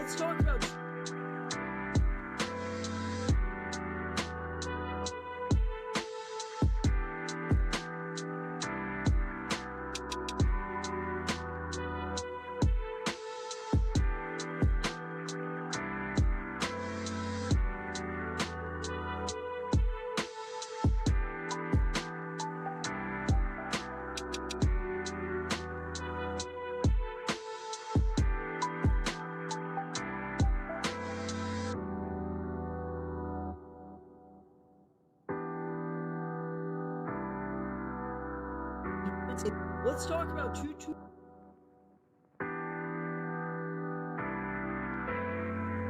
Let's talk about. Let's talk about two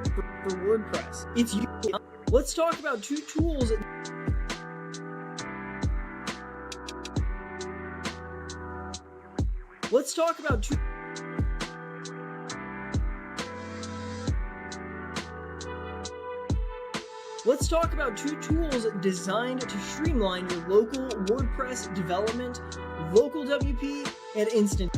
for WordPress. It's you. Let's talk about two tools. Let's talk about two. Let's talk about two tools designed to streamline your local WordPress development, local WP, and instant.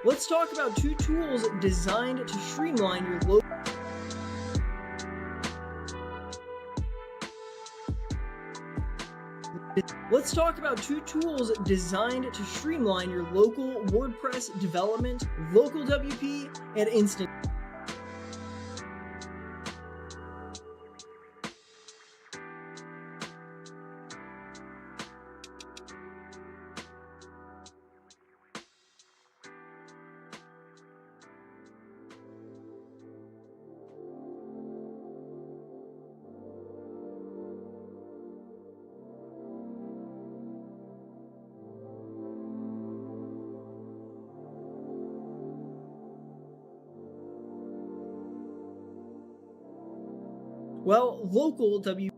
Let's talk about two tools designed to streamline your local. Let's talk about two tools designed to streamline your local WordPress development, local WP, and instant. Well, local WP.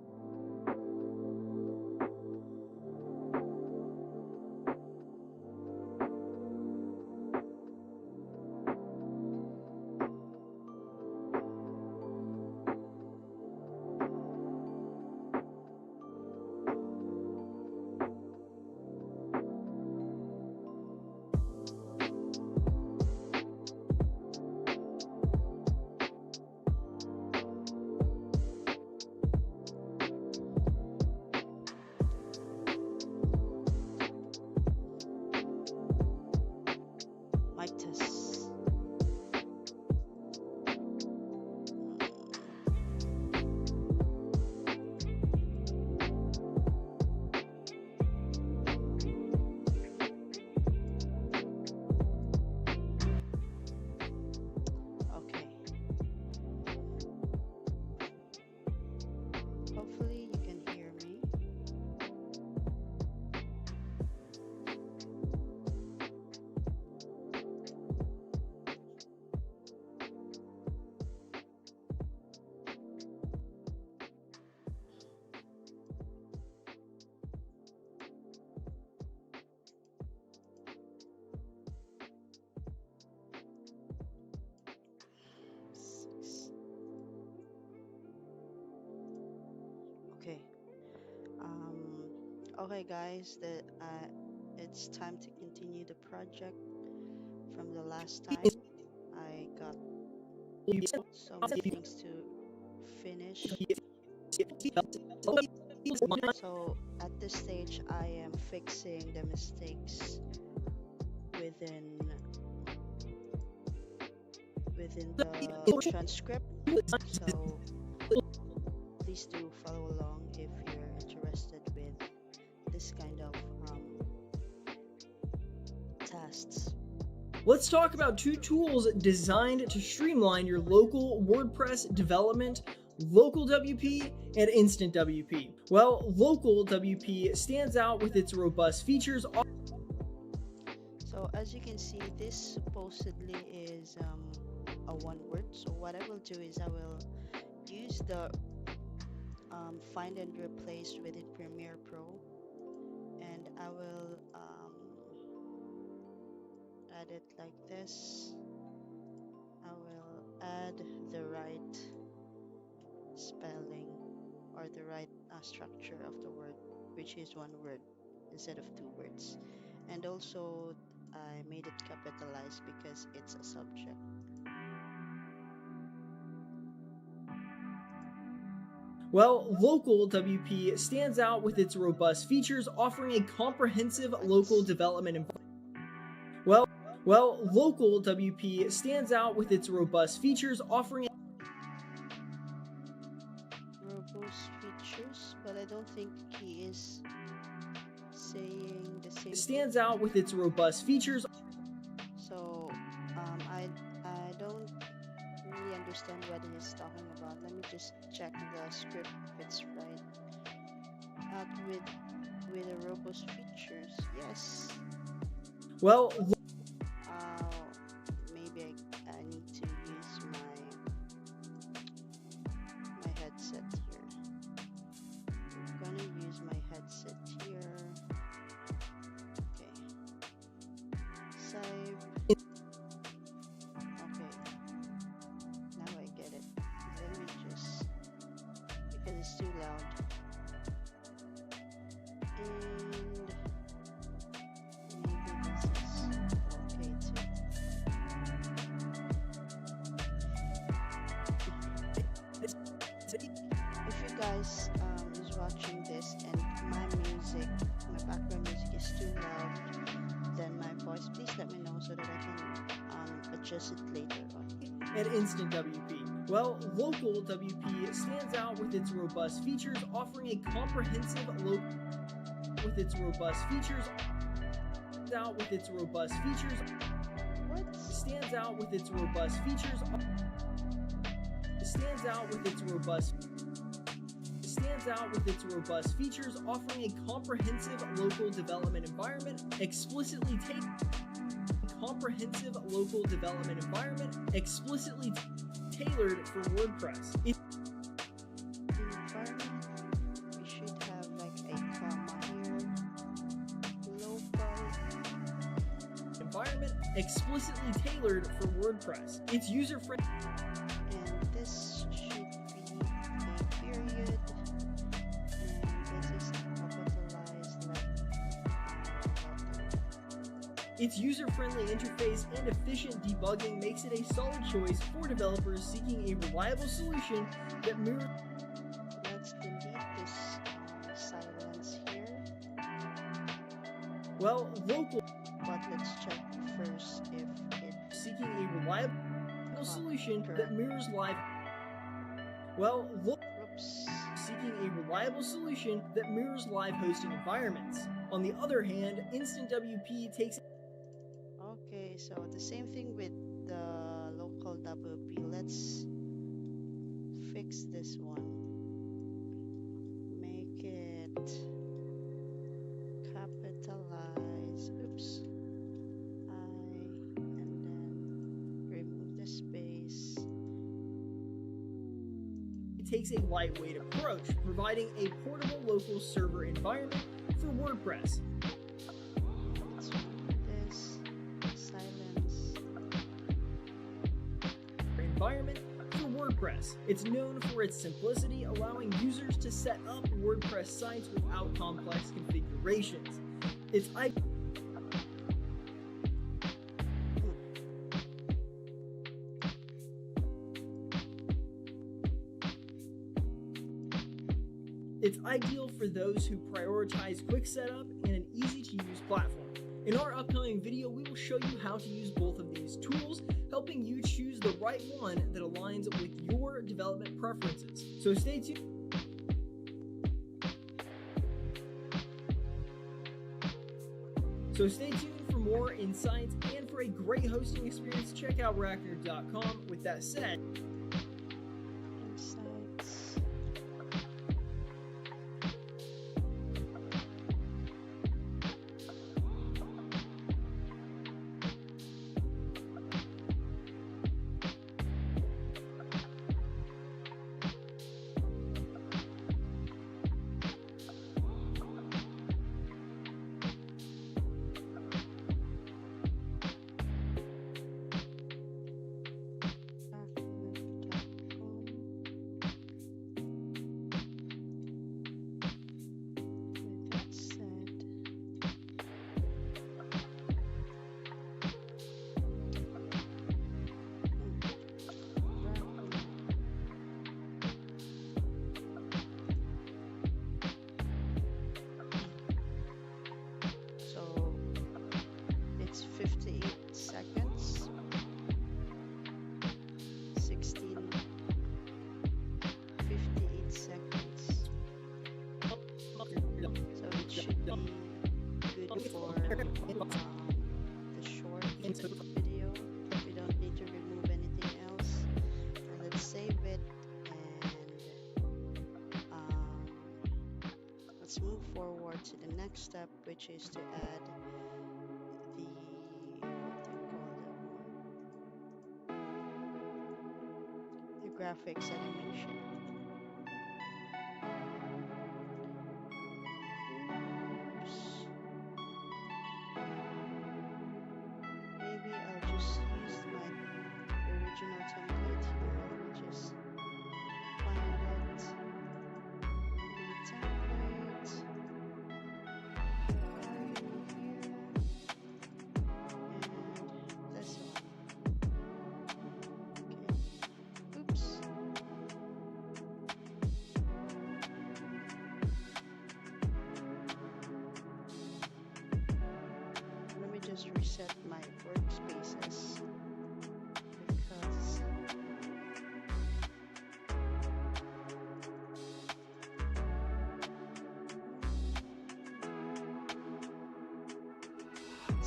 Mic test. Okay. Hopefully you can hear me. Okay. Okay, guys. It's time to continue the project from the last time. I got so many things to finish. So at this stage, I am fixing the mistakes within the transcript. So please do follow along if you're interested with this kind of tasks. Let's talk about two tools designed to streamline your local WordPress development, local WP, and instant WP. Well, local WP stands out with its robust features. So as you can see, this supposedly is a one word. So what I will do is I will use the find and replace within Premiere Pro, and I will add it like this. I will add the right spelling or the right structure of the word, which is one word instead of two words. And also, I made it capitalized because it's a subject. Well, local WP stands out with its robust features, offering a comprehensive local What? development environment. Well, local WP stands out with its robust features, offering Robust features, but I don't think he is saying the same thing. stands out with its robust features. So I don't really understand what he's talking about. Let me just check the script if it's right. Out with a robust features. Yes. Well, Uh, maybe I need to use my headset here. I'm gonna use my headset here. Okay. Save. Okay. Now I get it. Let me just, because it's too loud. And maybe this is okay too. If you guys is watching this and my music, my background music is too loud than my voice, please let me know so that I can adjust it later on. and instant WP. Well, local WP stands out with its robust features, offering a comprehensive with its robust features. Out with its robust features. What? Stands out with its robust features. Stands out with its robust. Stands out with its robust features, offering a comprehensive local development environment, explicitly tailored for WordPress. Environment. We should have like a comma here. Local. Environment explicitly tailored for WordPress. It's user friendly. And this should be a period. And this is capitalized like Its user-friendly interface and efficient debugging makes it a solid choice for developers seeking a reliable solution that mirrors. let's delete this silence here. Well, local But let's check first if it seeking a reliable solution that mirrors live. Well, oops. seeking a reliable solution that mirrors live hosting environments. On the other hand, Instant WP takes. Okay, so the same thing with the local WP. Let's fix this one. Make it capitalize. Oops. And then remove the space. It takes a lightweight approach, providing a portable local server environment for WordPress. Let's remove this. Silence. Environment for WordPress. It's known for its simplicity, allowing users to set up WordPress sites without complex configurations. It's ideal for those who prioritize quick setup and an easy-to-use platform. In our upcoming video, we will show you how to use both of these tools, helping you choose the right one that aligns with your development preferences. So stay tuned. For more insights and for a great hosting experience, check out Rackner.com. With that said, Insights. to the next step, which is to add the what do you call that one? The graphics animation. Oops. Maybe I'll just use my original template here. Let me just find it. New template. Where are you here? And this one. Okay. Oops. Let me just reset my workspaces because this.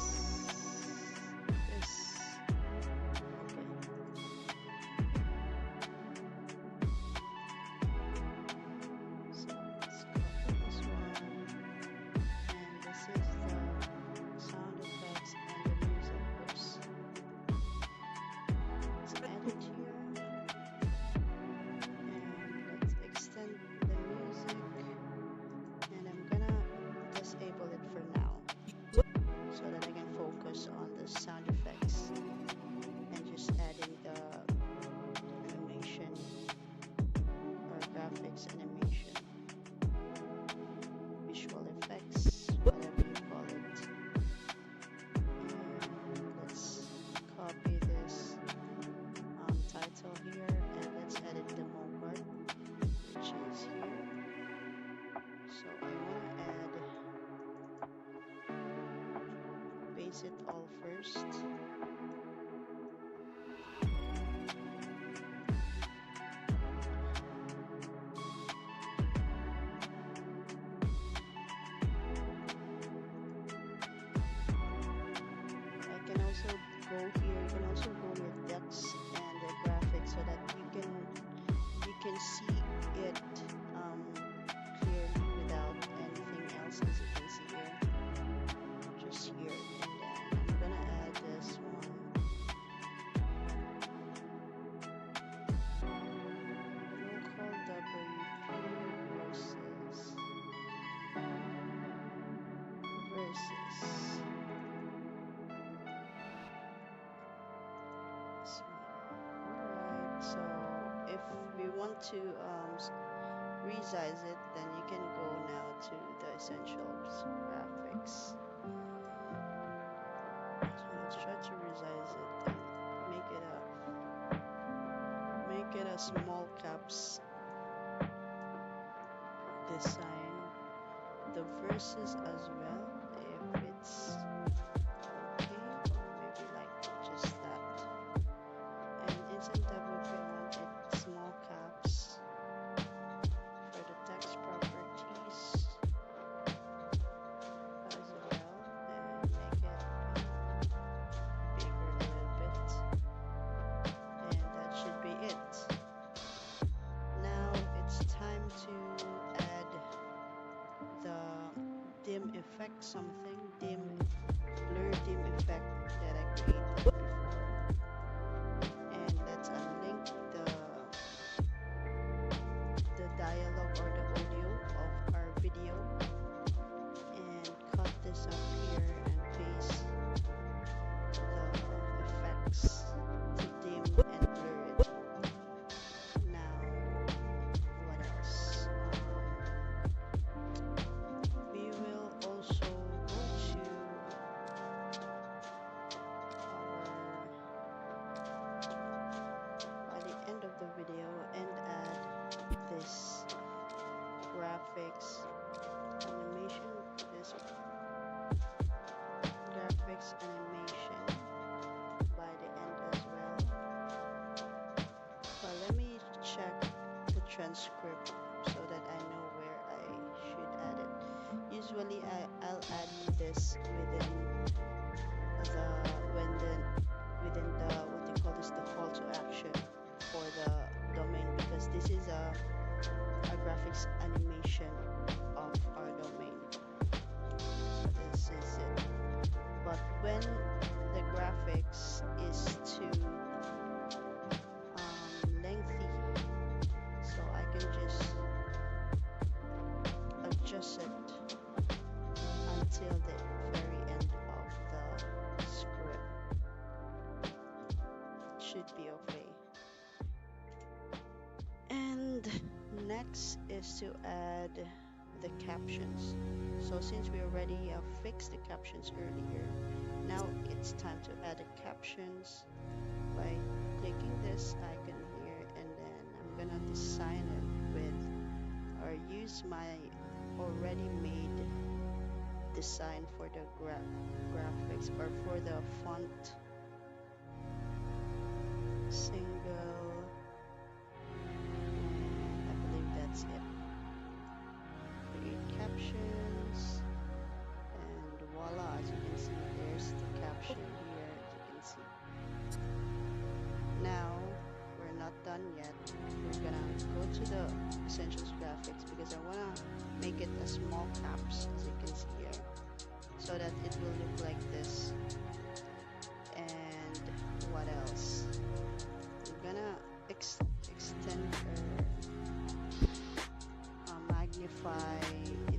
Okay. So let's copy this one, and this is the sound effects and the music. Oops. Let's add it here, and let's extend the music, and I'm gonna disable it for now so that I can focus on the sound effects and just adding the animation or graphics animation, visual effects, whatever you call it. And let's copy this title here, and let's edit the mockup, which is here. So I want to add base it all first. I can also go here. You can also go with text and the graphics so that you can see it clearly without anything else, as you can see here. Just here, and then I'm gonna add this one. Local WP versus this one. Alright, so if we want to resize it, then you can go now to the essentials graphics. So let's try to resize it and make it a small caps design. The verses as well, if it's okay, or maybe like just that. And inside WP, I want it small caps for the text properties as well, and make it bigger a little bit, and that should be it. Now it's time to add the dim effect, something blur dim effect that I created before, and let's unlink the dialogue or the audio of our video, and cut this up here and paste the effects to dim and blur it. Now, what else? We will also go to by the end of the video and add this graphics animation, this graphics animation by the end as well. But let me check the transcript so that I know where I should add it. Usually I'll add this within the what do you call this, the call to action for the domain, because this is a graphics animation of our domain. when the graphics is too lengthy, so I can just adjust it until the very end of the script. Should be okay. And next is to add the captions. So since we already fixed the captions earlier, now it's time to add the captions by clicking this icon here, and then I'm gonna design it with or use my already made design for the graphics or for the font. Single, and I believe that's it. Create captions, and voila, as you can see, there's the caption here, as you can see. Now, we're not done yet. We're gonna go to the Essentials graphics because I wanna make it a small caps, as you can see here, so that it will look like this. And what else? I'm gonna extend or magnify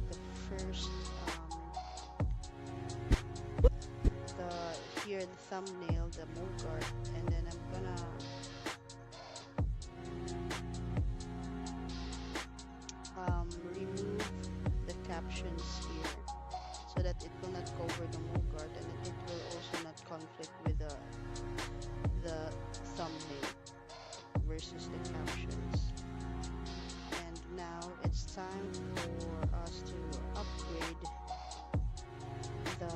the first the here the thumbnail, the Mogart, and then I'm gonna remove the captions here so that it will not cover the Mogart, and it will also not conflict with the thumbnail versus the captions. And now it's time for us to upgrade the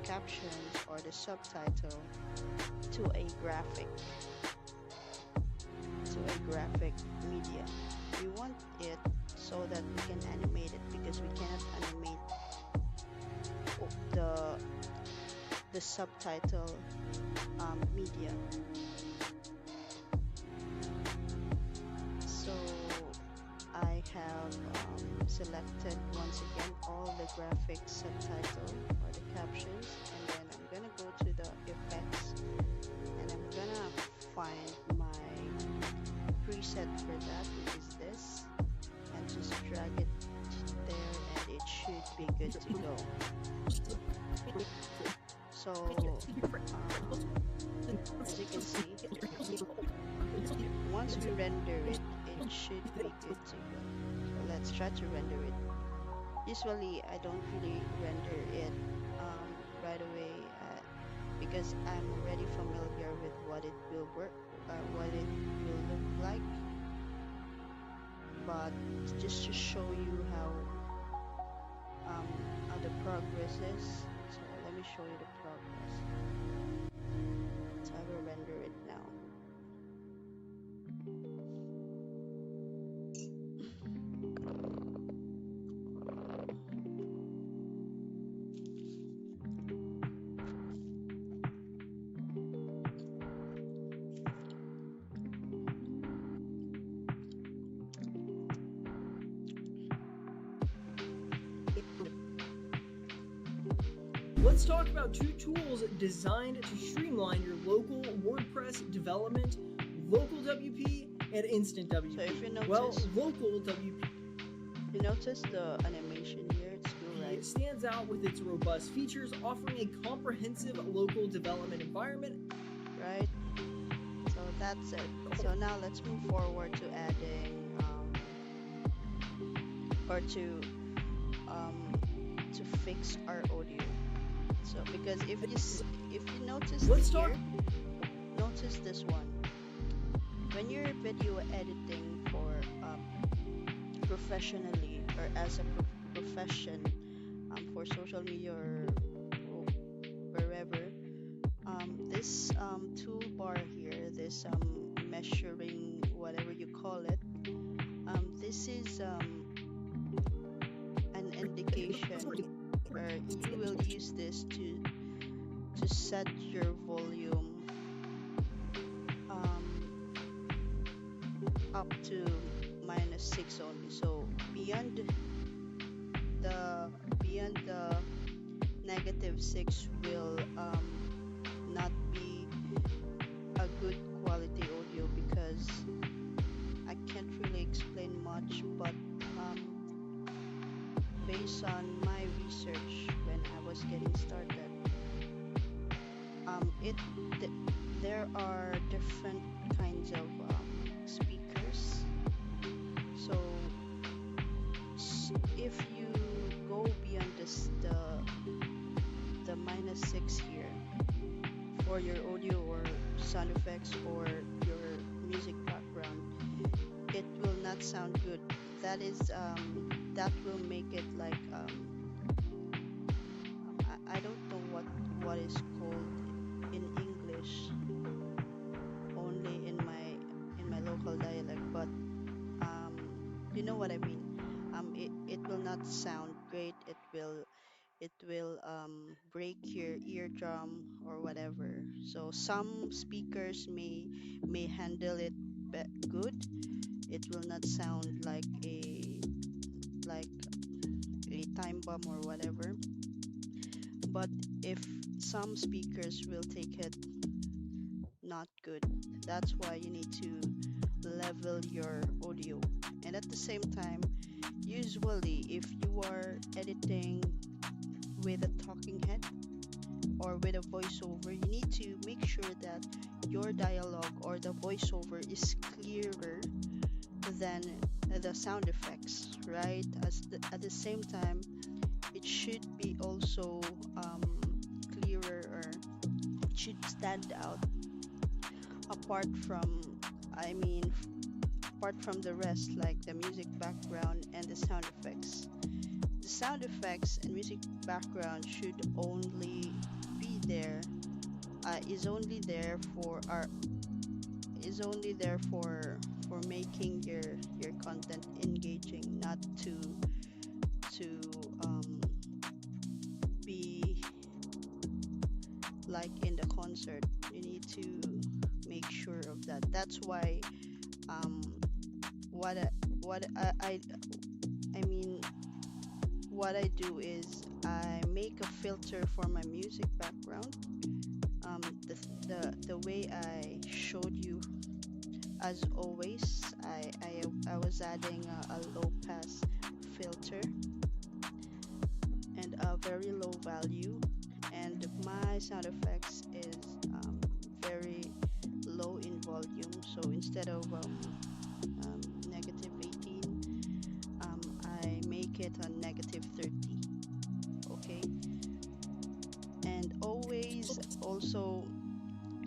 captions or the subtitle to a graphic media. We want it so that we can animate it because we cannot animate the subtitle media. So I have selected once again all the graphic subtitle or the captions, and then I'm gonna go to the effects, and I'm gonna find my preset for that, which is this, and just drag it there, and it should be good to go. So as you can see, once we render it, it should be good to go. So let's try to render it. Usually I don't really render it right away because I'm already familiar with what it will work, what it will look like. But just to show you how the progress is, so let me show you the progress. So I will render it now. Let's talk about two tools designed to streamline your local WordPress development, Local WP and Instant WP. So if you notice, well, Local WP, you notice the animation here, it's blue, right? it stands out with its robust features, offering a comprehensive local development environment. Right? So that's it. So now let's move forward to adding or to fix our audio. So because if you notice here, notice this one. When you're video editing for professionally or as a profession for social media or wherever, this toolbar here, this measuring whatever you call it, this is an indication, or you will use this to set your volume up to -6 only. So beyond the -6 will not be a good quality audio because I can't really explain much, but um, based on my research when I was getting started, it th- there are different kinds of speakers. So if you go beyond the -6 here for your audio or sound effects or your music background, it will not sound good. That is that will make it like I don't know what is called in English, only in my local dialect, but um you know what I mean. It will not sound great. It will break your eardrum or whatever. So some speakers may handle it good. It will not sound like a time bomb or whatever. But if some speakers will take it not good, that's why you need to level your audio. And at the same time, usually if you are editing with a talking head or with a voiceover, you need to make sure that your dialogue or the voiceover is clearer than the sound effects, right? At the same time, it should be also clearer, or it should stand out apart from, I mean, apart from the rest, like the music background and the sound effects. The sound effects and music background should only be there, is only there for our is only there for making your content engaging, not to be like in the concert. You need to make sure of that. That's why um what I, what I mean what I do is I make a filter for my music background. Um, the way I showed you, as always, I was adding a low pass filter and a very low value, and my sound effects is very low in volume. So instead of -18, I make it a -30. Okay, and So always also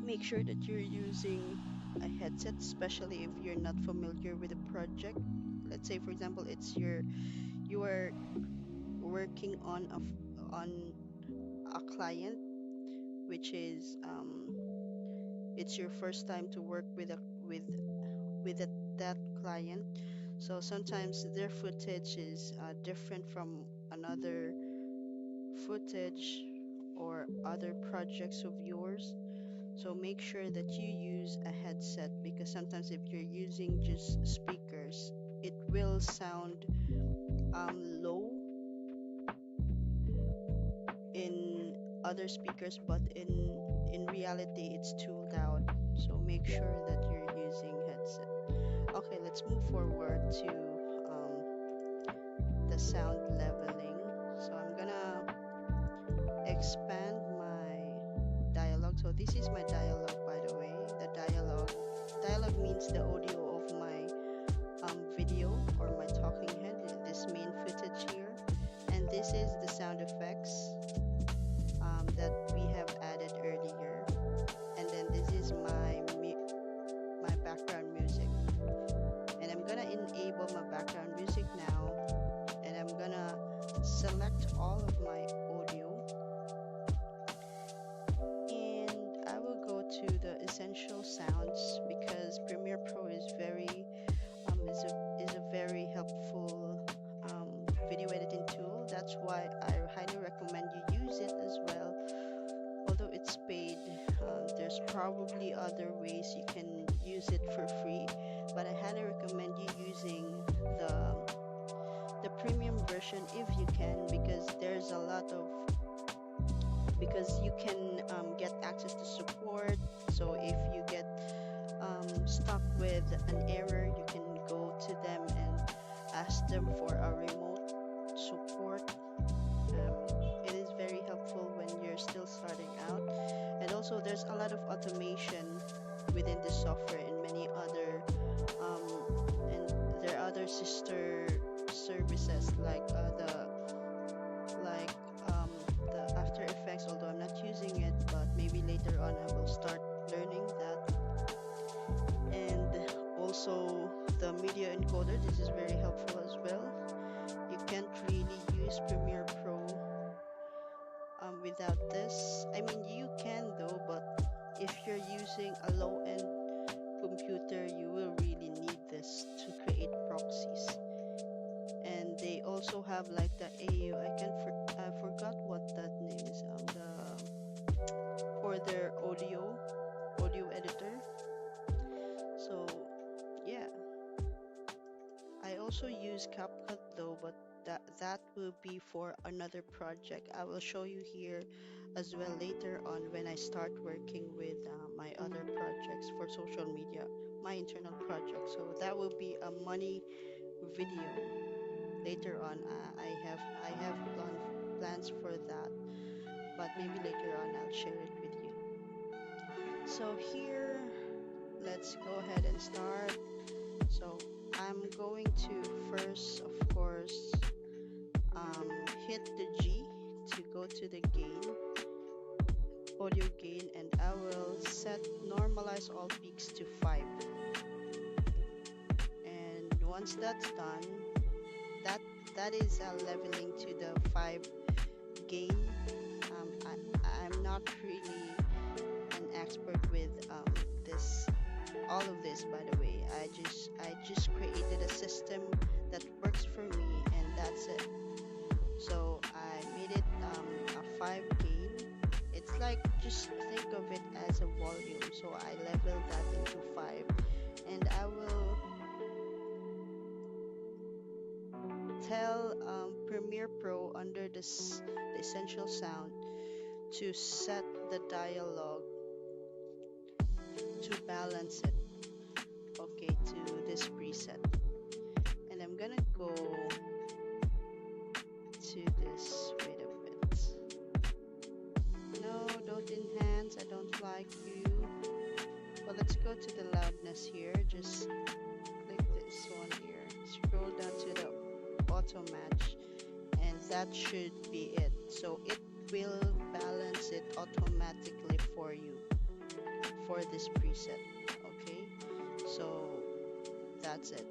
make sure that you're using a headset, especially if you're not familiar with the project. Let's say, for example, you are working on a client, which is it's your first time to work with that client. So sometimes their footage is different from another footage or other projects of yours. So make sure that you use a headset, because sometimes if you're using just speakers, it will sound low in other speakers, but in reality it's too loud. So make sure that you're using headset. Okay, let's move forward to the sound leveling. So I'm gonna expand my dialogue. So this is my dialogue, by the way. The dialogue means the audio of my video or my talking head, this main footage here. And this is the sound effects that we have added earlier. And then this is my background music. And I'm gonna enable my background music now. And I'm gonna select all of my audio. And I will go to the essential sounds, because Premiere Pro is a very helpful video editing tool. That's why I highly recommend you use it as well. Although it's paid, there's probably other ways you can use it for free, but I highly recommend you using the premium version if you can, because there's a lot with an error, you can go to them and ask them for a remote support. It is very helpful when you're still starting out. And also, there's a lot of automation within this software and many other, and there are other sister services like um, the After Effects. Although I'm not using it, but maybe later on I will start learning that. And also the media encoder. This is very helpful as well. You can't really use Premiere Pro without this. I mean, you can though, but if you're using a low-end computer, you will really need this to create proxies. And they also have like the AU. I forgot what that name is. For their audio editor. So yeah, I also use CapCut though, but that will be for another project. I will show you here as well later on when I start working with my other projects for social media, my internal project. So that will be a money video later on. I have plans for that, but maybe later on I'll share it with you. So here, let's go ahead and start. So I'm going to first, of course, hit the G to go to the gain, audio gain, and I will set normalize all peaks to 5. And once that's done, that that is leveling to the 5 gain. I'm not really an expert with this, all of this, by the way. I just created a system that works for me, and that's it. So I made it a 5 gain. It's like, just think of it as a volume. So I leveled that into 5, and I will tell Premiere Pro under this the essential sound to set the dialogue to balance it, okay, to this preset. And I'm gonna go to this. Wait a bit. No, don't enhance. I don't like you. Well, let's go to the loudness here. Just click this one here. Scroll down to the auto match, and that should be it. So it will balance it automatically for you for this preset. Okay, so that's it.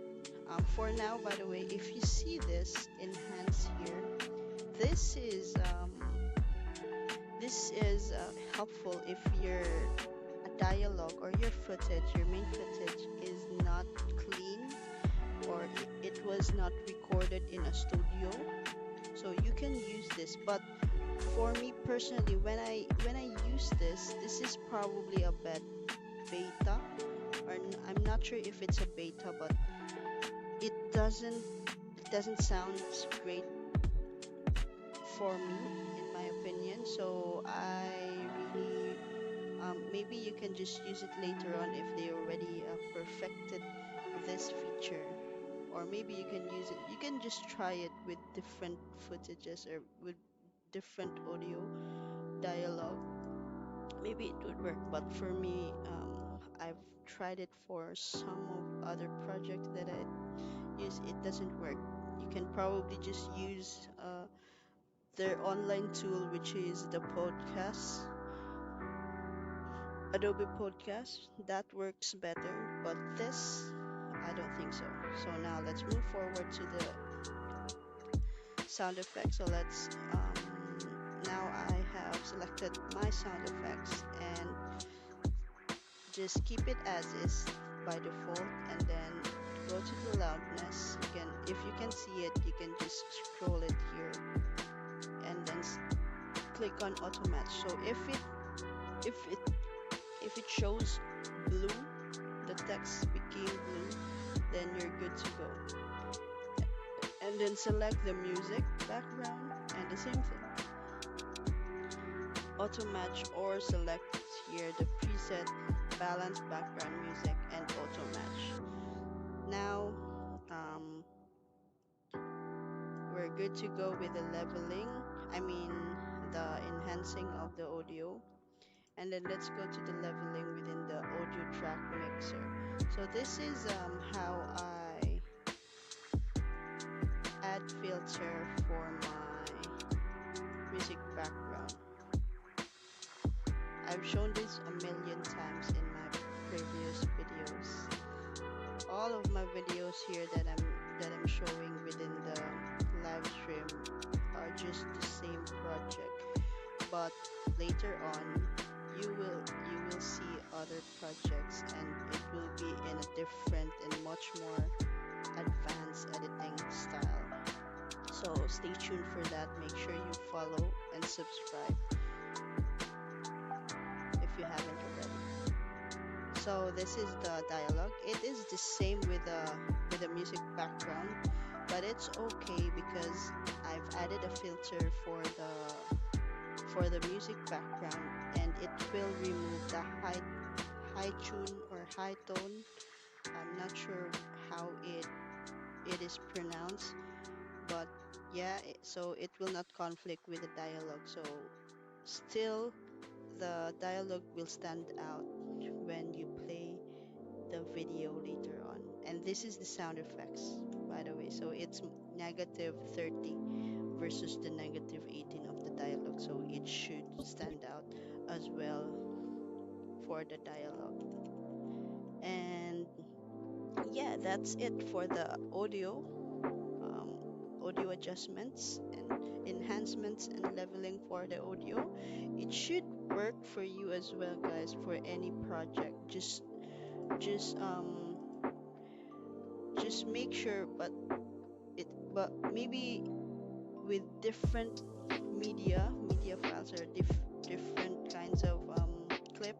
For now, by the way, if you see this enhance here, this is helpful if your dialogue or your footage, your main footage, is not clean, or it was not recorded in a studio. So you can use this. But for me personally, when I use this, this is probably a beta, or I'm not sure if it's a beta, but it doesn't sound great for me, in my opinion. So I really, maybe you can just use it later on if they already perfected this feature, or maybe you can use it. You can just try it with different footages or with different audio dialogue. Maybe it would work, but for me, I've tried it for some of other projects that I use. It doesn't work. You can probably just use their online tool, which is the podcast, Adobe Podcast. That works better, but this, I don't think so. So now let's move forward to the sound effects. So let's now I have selected my sound effects, and just keep it as is by default, and then go to the loudness. You can, if you can see it, you can just scroll it here, and then click on auto match. So if it if it shows blue, the text became blue, then you're good to go. And then select the music background, and the same thing, auto match, or select here the preset balance background music and auto match. good to go with the leveling. I mean, the enhancing of the audio. And then let's go to the leveling within the audio track mixer. So this is how I add filter for my music background. I've shown this a million times in my previous videos. All of my videos here that I'm showing within the live stream are just the same project, but later on you will see other projects and it will be in a different and much more advanced editing style. So stay tuned for that. Make sure you follow and subscribe if you haven't already. So this is the dialogue. It is the same with the music background, but it's okay because I've added a filter for the music background, and it will remove the high tune or high tone. I'm not sure how it is pronounced, but yeah, so it will not conflict with the dialogue. So still the dialogue will stand out when you play the video later on. And this is the sound effects, by the way. So it's negative 30 versus the negative 18 of the dialogue. So it should stand out as well for the dialogue. And yeah, that's it for the um, audio adjustments and enhancements and leveling for the audio. It should work for you as well, guys, for any project. Just um just make sure, but maybe with different media files or different kinds of clip,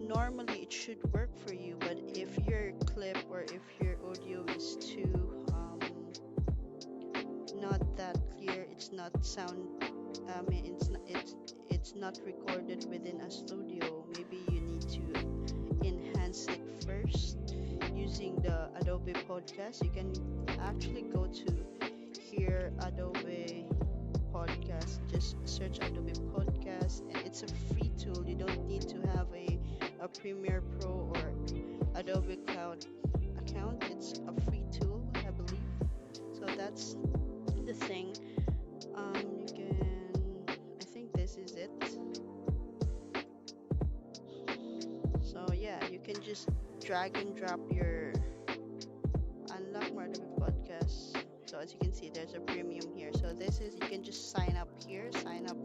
normally it should work for you. But if your clip or if your audio is too not that clear, it's not sound, I mean it's not recorded within a studio, maybe you need to enhance it first using the Adobe Podcast. You can actually go to here, Adobe Podcast. Just search Adobe Podcast, and it's a free tool. You don't need to have a Premiere Pro or Adobe Cloud account. It's a free tool, I believe. So that's the thing. You can. I think this is it. So yeah, you can just drag and drop your unlock more Adobe Podcast. So as you can see, there's a premium here. So this is, you can just sign up here, sign up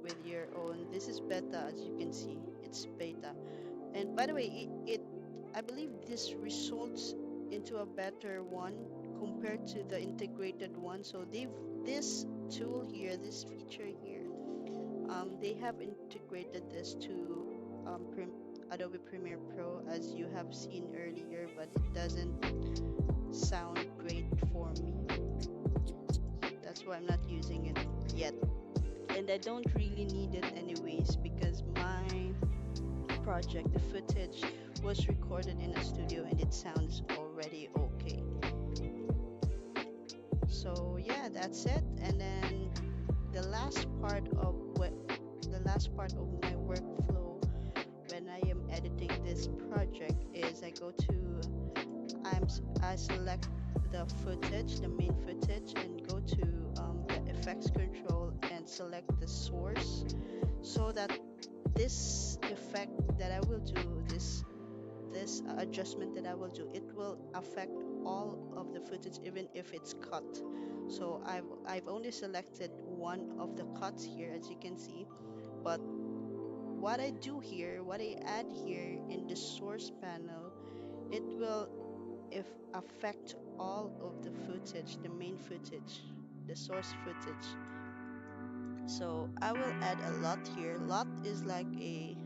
with your own. This is beta, as you can see, it's beta. And by the way, it I believe this results into a better one compared to the integrated one. So this tool here, this feature here, they have integrated this to Adobe Premiere Pro, as you have seen earlier, but it doesn't sound great for me. That's why I'm not using it yet. And I don't really need it anyways because my project, the footage, was recorded in a studio and it sounds already okay. So yeah, that's it. And then the last part of my workflow when I am editing this project is I select the footage, the main footage, and go to the effects control and select the source, so that this effect that I will do, this adjustment that I will do, it will affect all of the footage even if it's cut. So I've only selected one of the cuts here, as you can see, but what I do here, what I add here in the source panel, it will if affect all of the footage, the main footage, the source footage. So I will add a lot here. Lot is like a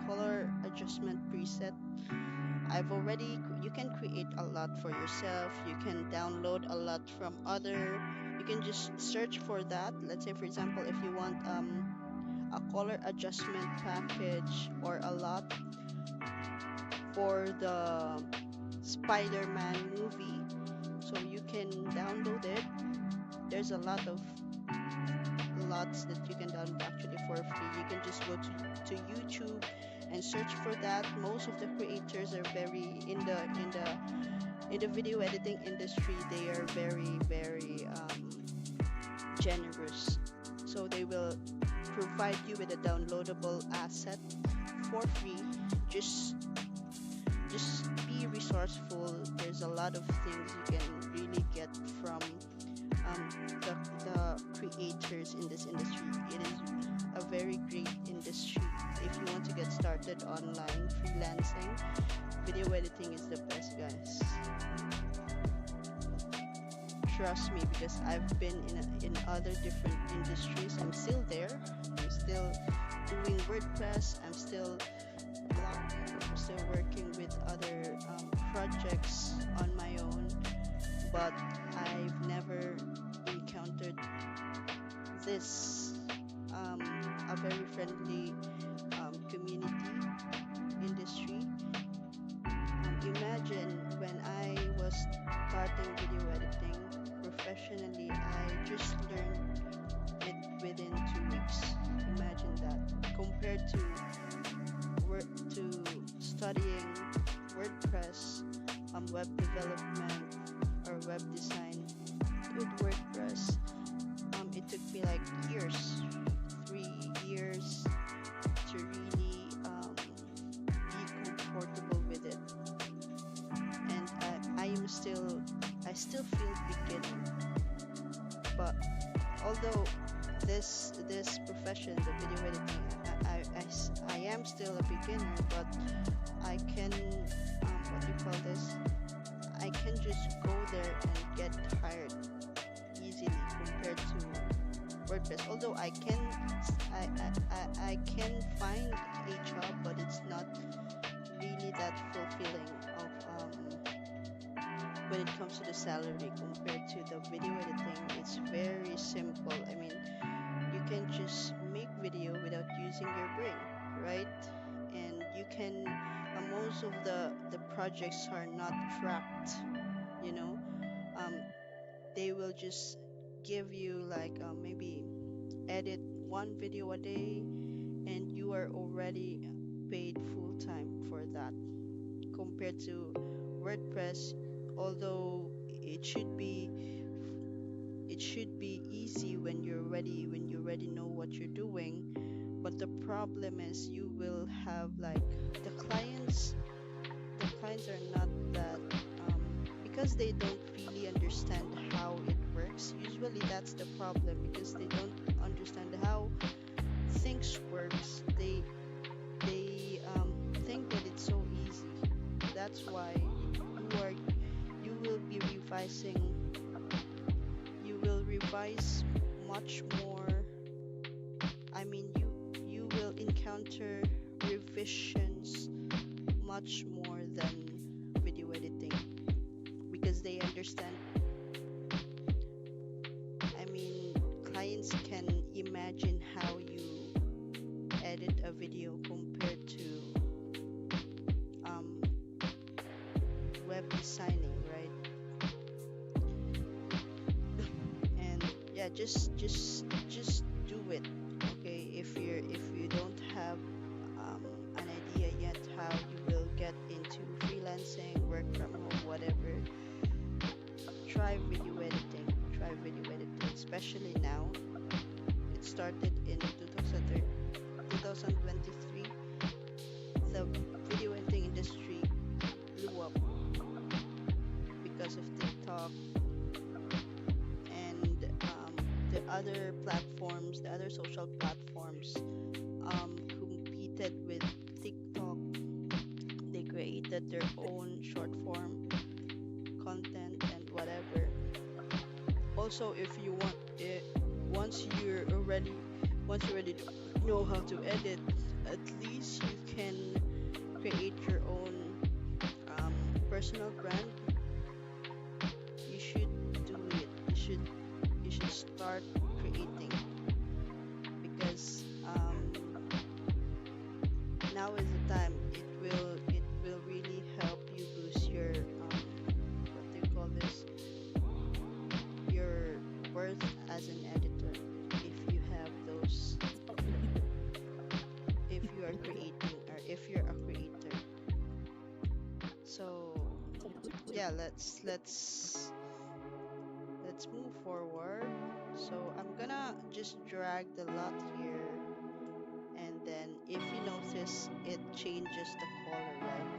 color adjustment preset. You can create a lot for yourself. You can download a lot from other. You can just search for that. Let's say, for example, if you want a color adjustment package or a lot for the Spider-Man movie. so you can download it. There's a lot of lots that you can download actually for free. You can just go to YouTube and search for that. Most of the creators are very in the video editing industry. They are very generous. So they will provide you with a downloadable asset for free. Just just be resourceful. There's a lot of things you can really get from the creators in this industry. It is a very great industry. If you want to get started online freelancing, video editing is the best, guys. Trust me, because I've been in other different industries. I'm still there. I'm still doing WordPress. I'm still blogging. I'm still working with other projects on my own. But I've never encountered this a very friendly community industry. Imagine when I was starting video editing professionally, I just learned it within 2 weeks. Imagine that. Compared to work to studying WordPress, web development or web design with WordPress, it took me like years, 3 years to really be comfortable with it. And I still feel beginner. But although this profession, the video editing, I am still a beginner, but I can what do you call this? I can just go there and get hired easily compared to WordPress. Although I can find a job, but it's not really that fulfilling of when it comes to the salary compared to the video editing. It's very simple. I mean, you can just make video without using your brain, right? And you can most of the projects are not tracked, you know. um, they will just give you like maybe edit one video a day, and you are already paid full time for that, compared to WordPress. Although it should be easy when you're ready, when you already know what you're doing. But the problem is you will have like the clients the clients are not that because they don't really understand how it works. Usually that's the problem, because they don't understand how things works. They think that it's so easy. That's why you will be revising. You will revise much more. I mean, you will encounter revisions much more than video editing, because they understand. I mean, clients can imagine how you edit a video compared to um, web designing, right? And yeah, just do it. Okay, if you don't have an idea yet how you will get into freelancing, work from home, whatever, try video editing, especially now. It started in 2023. The video editing industry blew up because of TikTok and the other social platforms competed with TikTok. They created their own short form content and whatever. Also, if you want it, once you already know how to edit, at least you can create your own personal brand. You should do it. You should start creating, because now is the time. It will really help you boost your what do you call this? yeah, let's move forward. So I'm gonna just drag the lot here, and then if you notice, it changes the color, right?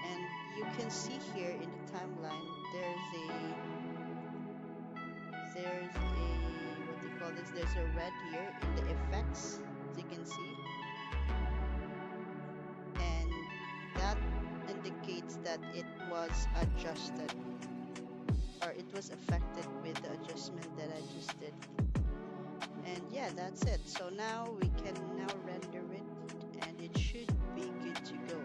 And you can see here in the timeline, there's a what do you call this? There's a red here in the effects, as you can see, and that indicates that it was adjusted or it was affected with the adjustment that I just did. And yeah, that's it. So now we can now render it and it should be good to go.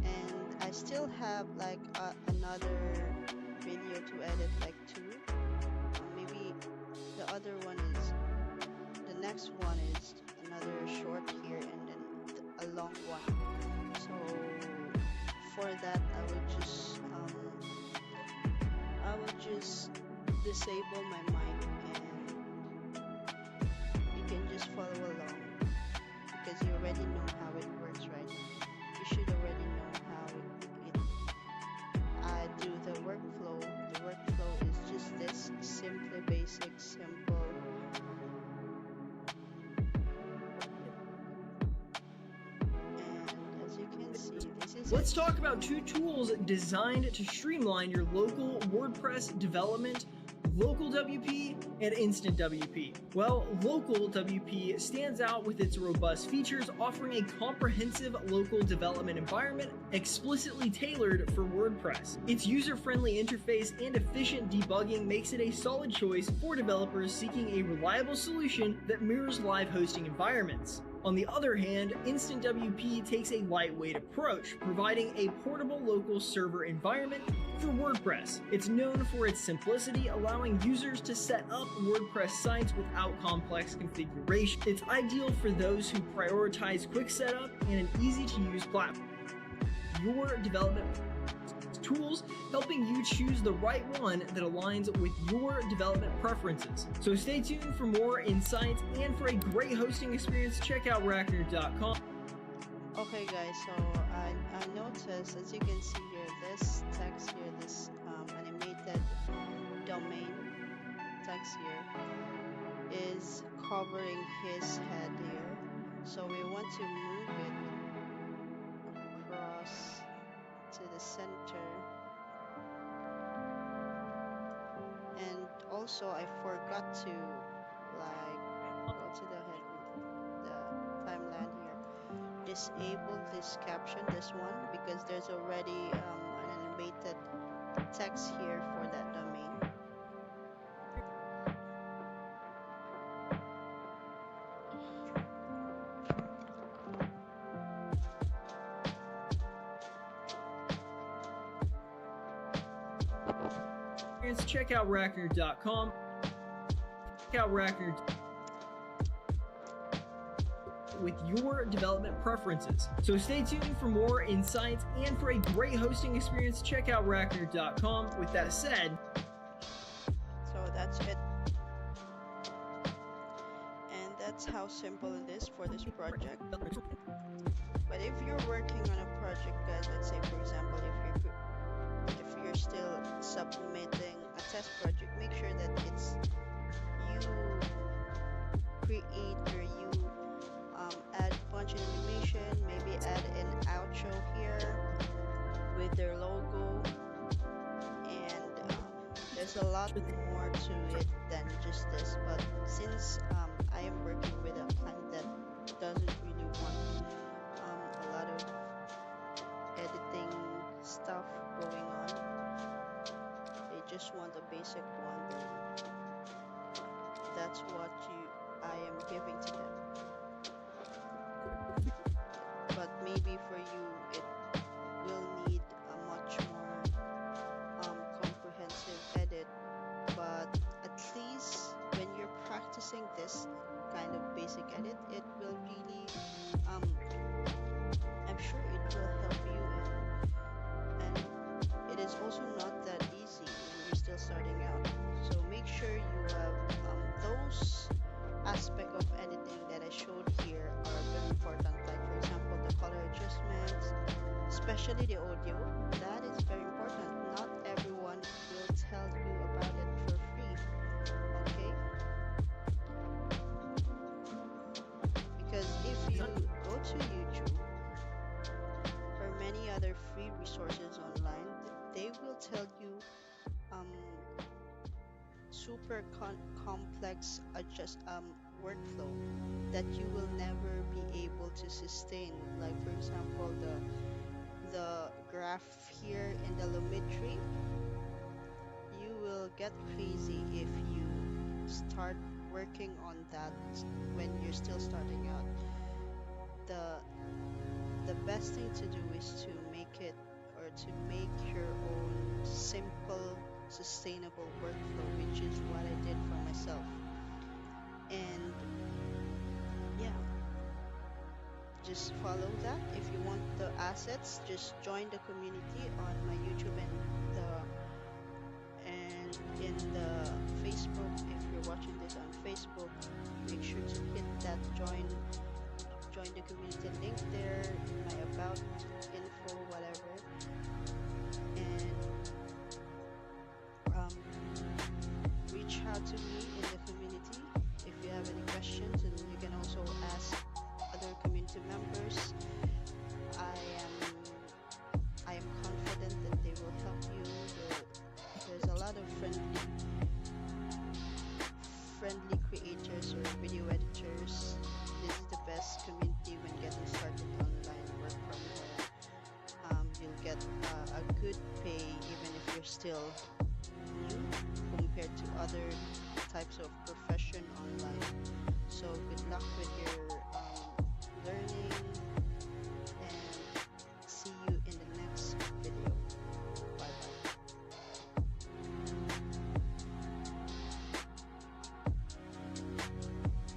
And I still have like another video to edit, like two. Maybe the other one is, the next one is another short here and then a long one. So for that, I will just disable my mic and you can just follow along because you already know how it works, right? You should already know how I do the workflow. The workflow is just this simply basic, simple. And as you can see, this is Let's it. talk about two tools designed to streamline your local WordPress development: Local WP and Instant WP. Well, Local WP stands out with its robust features, offering a comprehensive local development environment explicitly tailored for WordPress. Its user-friendly interface and efficient debugging makes it a solid choice for developers seeking a reliable solution that mirrors live hosting environments. On the other hand, Instant WP takes a lightweight approach, providing a portable local server environment for WordPress. It's known for its simplicity, allowing users to set up WordPress sites without complex configuration. It's ideal for those who prioritize quick setup and an easy-to-use platform. Your development tools, helping you choose the right one that aligns with your development preferences. So stay tuned for more insights, and for a great hosting experience, check out Rackner.com. Okay guys, so I noticed, as you can see here, this text here, this animated domain text here is covering his head here. So we want to move it across to the center. And also I forgot to like go to the timeline here, disable this caption, this one, because there's already an animated text here for that domain. Check out Rackner.com. Check out Rackner with your development preferences. So stay tuned for more insights, and for a great hosting experience, check out Rackner.com. With that said, So that's it. And that's how simple it is for this project. But if you're working on a project, guys, let's say for example, if you're still submitting a test project, make sure that it's you create or you add punch animation, maybe add an outro here with their logo, and there's a lot more to it than just this. But since I am working with a client that doesn't really want a lot of editing stuff going on, they just want a basic one. That's what I am giving to them. But maybe for you it will need a much more comprehensive edit. But at least when you're practicing this kind of basic edit, it will really I'm sure it will help you, and it is also not that easy when you're still starting out. So make sure you have those aspects of editing that I showed here especially the audio. That is very important. Not everyone will tell you about it for free, okay? Because if you Exactly. go to YouTube or many other free resources online, they will tell you um, super complex adjust workflow that you will never be able to sustain. Like for example, the graph here in the Lumetri, you will get crazy if you start working on that when you're still starting out. The the best thing to do is to make it or to make your own simple, sustainable workflow, which is what I did for myself. And yeah, just follow that. If you want the assets, just join the community on my YouTube and in the Facebook. If you're watching this on Facebook, make sure to hit that join the community link there in my about info, whatever. And um, reach out to me in the community if you have any questions, and you can also ask other community members. I am I am confident that they will help you. There's a lot of friendly creators or video editors. This is the best community when getting started online, work from home. You'll get a good pay even if you're still new compared to other types of profession online.